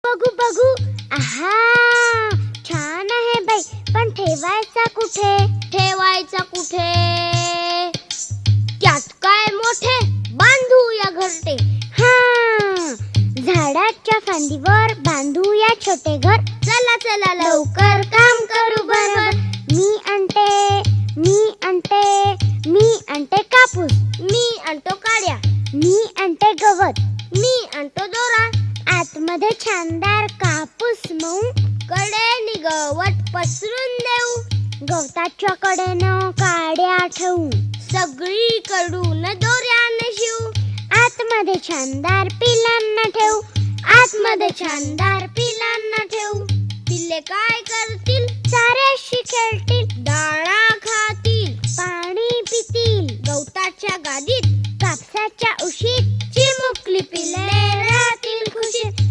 बघू बघू. आहा, छान आहे बाई, पण ठेवायचा कुठे? ठेवायचा कुठे? त्यात काय मोठे, बांधूया घरटे. हा, झाडाच्या फांदीवर बांधूया छोटे घर. चला चला लवकर काम करू बरोबर. मी आणते कापूस. मी आणतो काड्या. मी आणते गवत. मी आणतो दोरा. आतमध्ये छानदार कापूस मऊ. कडेनी गवत पसरून देऊ. गवताच्या कडेनं काड्या ठेवू. सगळीकडून दोऱ्याने शिवू. आतमध्ये छानदार पिलांना ठेवू. आतमध्ये छानदार पिलांना ठेवू. पिल्ले काय करतील? साऱ्याशी खेळतील. दाणा खातील. पाणी पितील. गवताच्या गादीत कापसाच्या उशीत चिमुकली पिल्ले राहतील खुशीत.